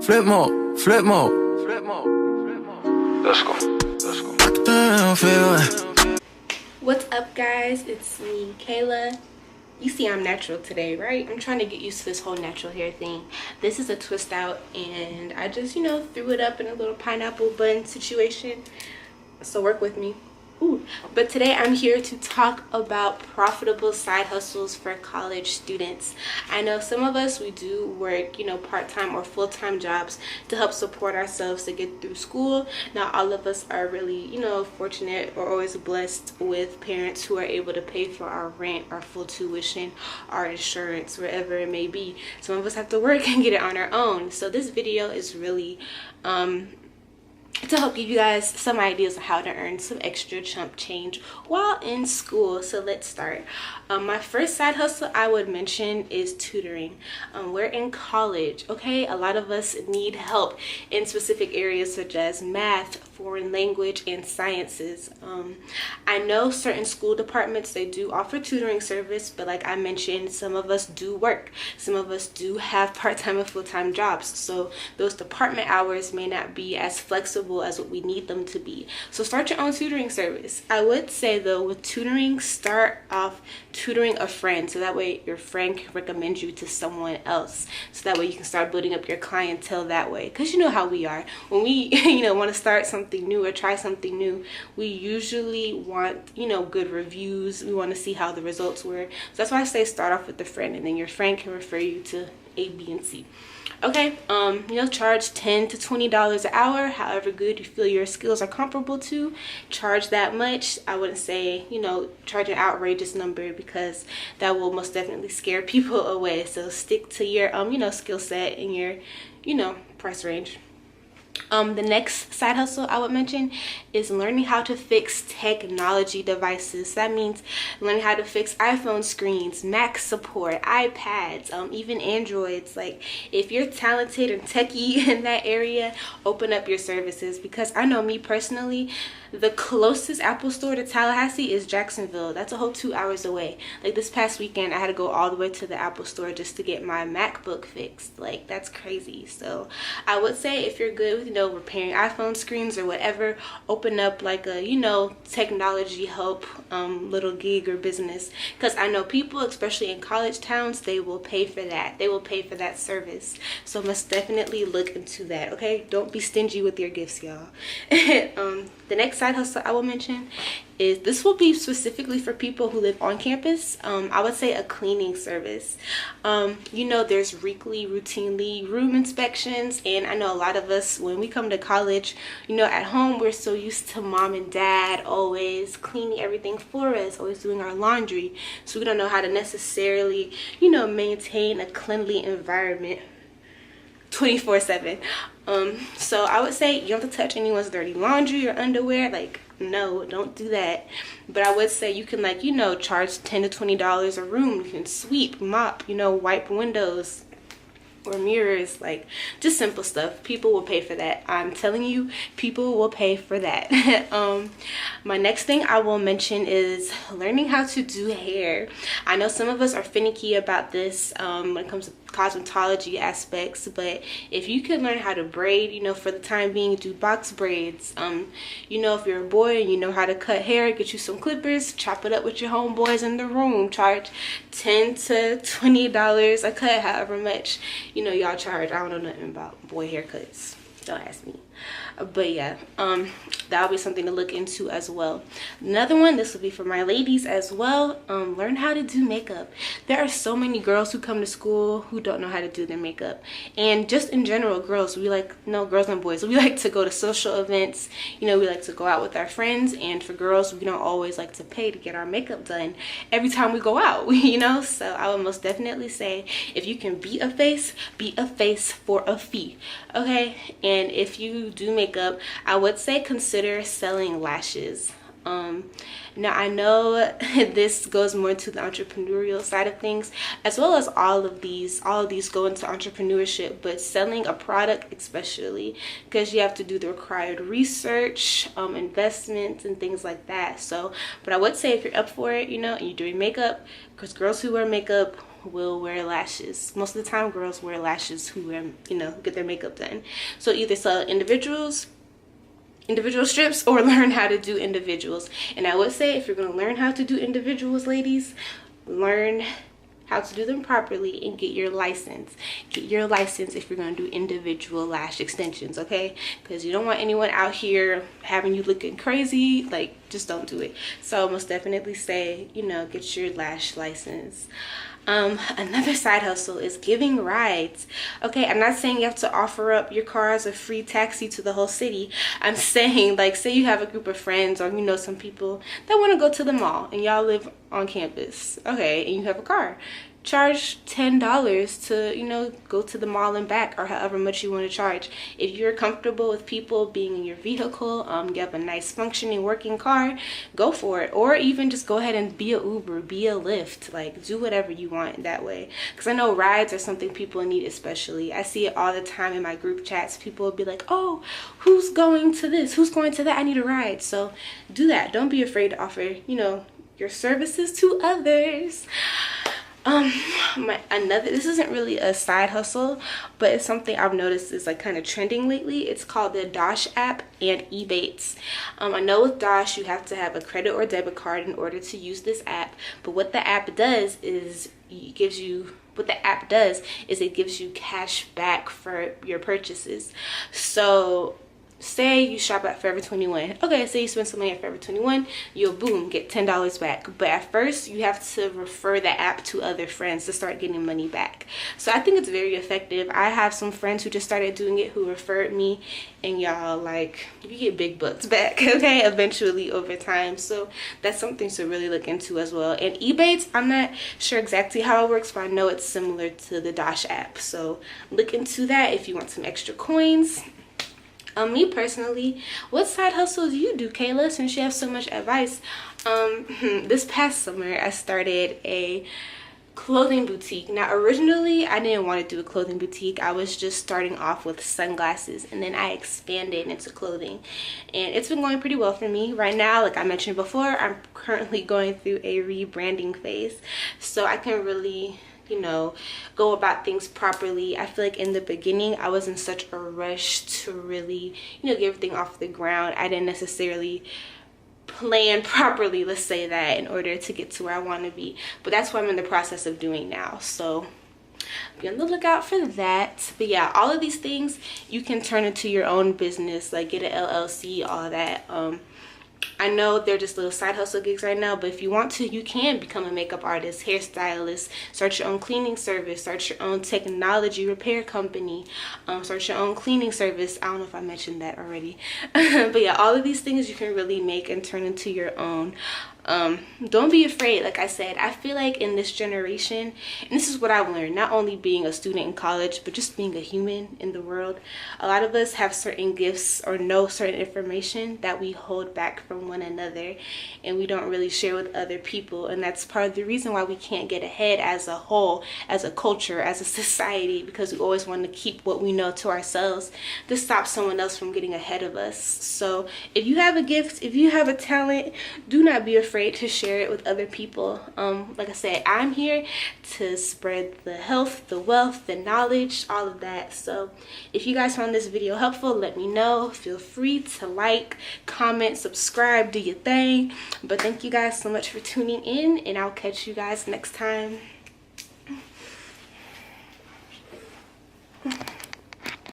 Flip mode, flip mode, flip mode, flip mode. Let's go, let's go. What's up, guys? It's me, Kayla. You see I'm natural today, right? I'm trying to get used to this whole natural hair thing. This is a twist out, and I just, threw it up in a little pineapple bun situation. So work with me. Ooh. But today I'm here to talk about profitable side hustles for college students. I know some of us, we do work, part-time or full-time jobs to help support ourselves to get through school. Not all of us are really, fortunate or always blessed with parents who are able to pay for our rent, our full tuition, our insurance, wherever it may be. Some of us have to work and get it on our own. So this video is really to help give you guys some ideas of how to earn some extra chump change while in school. So let's start. My first side hustle I would mention is tutoring. We're in college, okay? A lot of us need help in specific areas such as math, foreign language, and sciences. I know certain school departments, they do offer tutoring service, but like I mentioned, some of us do work. Some of us do have part-time and full-time jobs. So those department hours may not be as flexible as what we need them to be. So start your own tutoring service. I would say though, with tutoring, start off tutoring a friend, so that way your friend can recommend you to someone else, so that way you can start building up your clientele that way. Because you know how we are when we want to start something new or try something new, we usually want good reviews. We want to see how the results were. So that's why I say start off with a friend, and then your friend can refer you to A, B, and C. Okay, charge $10 to $20 an hour, however good you feel your skills are comparable to. Charge that much. I wouldn't say, charge an outrageous number, because that will most definitely scare people away. So stick to your, skill set and your, price range. The next side hustle I would mention is learning how to fix technology devices. That means learning how to fix iPhone screens, Mac support, iPads, even Androids. Like, if you're talented and techie in that area, open up your services, because I know me personally, the closest Apple store to Tallahassee is Jacksonville. That's a whole 2 hours away. Like this past weekend, I had to go all the way to the Apple store just to get my MacBook fixed. Like, that's crazy. So I would say if you're good with, repairing iPhone screens or whatever, open up like a, technology help little gig or business. Because I know people, especially in college towns, they will pay for that. They will pay for that service. So must definitely look into that, okay? Don't be stingy with your gifts, y'all. The next side hustle I will mention is, this will be specifically for people who live on campus. I would say a cleaning service. There's weekly, routinely room inspections, and I know a lot of us, when we come to college, at home we're so used to mom and dad always cleaning everything for us, always doing our laundry, so we don't know how to necessarily, maintain a cleanly environment 24/7. So I would say you don't have to touch anyone's dirty laundry or underwear. Like, no, don't do that. But I would say you can, charge $10 to $20 a room. You can sweep, mop, wipe windows or mirrors, like just simple stuff. People will pay for that. I'm telling you, people will pay for that. My next thing I will mention is learning how to do hair. I know some of us are finicky about this when it comes to cosmetology aspects, but if you can learn how to braid, for the time being, do box braids. If you're a boy and you know how to cut hair, get you some clippers, chop it up with your homeboys in the room, charge $10 to $20 a cut, however much y'all charge. I don't know nothing about boy haircuts, don't ask me. But yeah, that'll be something to look into as well. Another one, this will be for my ladies as well. Learn how to do makeup. There are so many girls who come to school who don't know how to do their makeup, and just in general, girls, girls and boys, we like to go to social events. We like to go out with our friends, and for girls, we don't always like to pay to get our makeup done every time we go out. So I would most definitely say, if you can be a face for a fee, okay? And if you do makeup, I would say consider selling lashes. Now I know this goes more to the entrepreneurial side of things, as well as all of these go into entrepreneurship, but selling a product especially, because you have to do the required research, investments and things like that. So, but I would say if you're up for it, and you're doing makeup, because girls who wear makeup will wear lashes. Most of the time girls wear lashes who wear, get their makeup done. So either sell individual strips or learn how to do individuals. And I would say, if you're going to learn how to do individuals, ladies, learn how to do them properly and get your license. Get your license if you're going to do individual lash extensions, okay? Because you don't want anyone out here having you looking crazy. Like, just don't do it. So most definitely say, get your lash license. Another side hustle is giving rides. Okay, I'm not saying you have to offer up your car as a free taxi to the whole city. I'm saying, like, say you have a group of friends, or some people that want to go to the mall and y'all live on campus, okay, and you have a car. Charge $10 to go to the mall and back, or however much you want to charge. If you're comfortable with people being in your vehicle, you have a nice functioning working car, go for it. Or even just go ahead and be a Uber, be a Lyft, like do whatever you want that way. Because I know rides are something people need. Especially I see it all the time in my group chats. People will be like, oh, who's going to this, who's going to that, I need a ride. So do that. Don't be afraid to offer your services to others. This isn't really a side hustle, but it's something I've noticed is like kind of trending lately. It's called the Dosh app and Ebates. I know with Dosh you have to have a credit or debit card in order to use this app, but what the app does is it gives you cash back for your purchases. So say you shop at Forever 21. Okay, say you spend some money at Forever 21, you'll boom, get $10 back. But at first, you have to refer the app to other friends to start getting money back. So I think it's very effective. I have some friends who just started doing it who referred me, and y'all, like, you get big bucks back, okay, eventually over time. So that's something to really look into as well. And Ebates, I'm not sure exactly how it works, but I know it's similar to the Dosh app. So look into that if you want some extra coins. Me personally, what side hustle do you do, Kayla, since you have so much advice? This past summer I started a clothing boutique. Now originally I didn't want to do a clothing boutique. I was just starting off with sunglasses, and then I expanded into clothing, and it's been going pretty well for me right now. Like I mentioned before, I'm currently going through a rebranding phase, so I can really go about things properly. I feel like in the beginning I was in such a rush to really get everything off the ground. I didn't necessarily plan properly, let's say that, in order to get to where I want to be. But that's what I'm in the process of doing now, so be on the lookout for that. But yeah, all of these things you can turn into your own business, like get an LLC, all that. I know they're just little side hustle gigs right now, but if you want to, you can become a makeup artist, hairstylist, start your own cleaning service, start your own technology repair company, start your own cleaning service. I don't know if I mentioned that already. But yeah, all of these things you can really make and turn into your own. Don't be afraid. Like I said, I feel like in this generation, and this is what I've learned, not only being a student in college, but just being a human in the world, a lot of us have certain gifts or know certain information that we hold back from one another, and we don't really share with other people. And that's part of the reason why we can't get ahead as a whole, as a culture, as a society, because we always want to keep what we know to ourselves to stop someone else from getting ahead of us. So if you have a gift, if you have a talent, do not be afraid to share it with other people. Like I said, I'm here to spread the health, the wealth, the knowledge, all of that. So if you guys found this video helpful, let me know. Feel free to like, comment, subscribe, do your thing. But thank you guys so much for tuning in, and I'll catch you guys next time.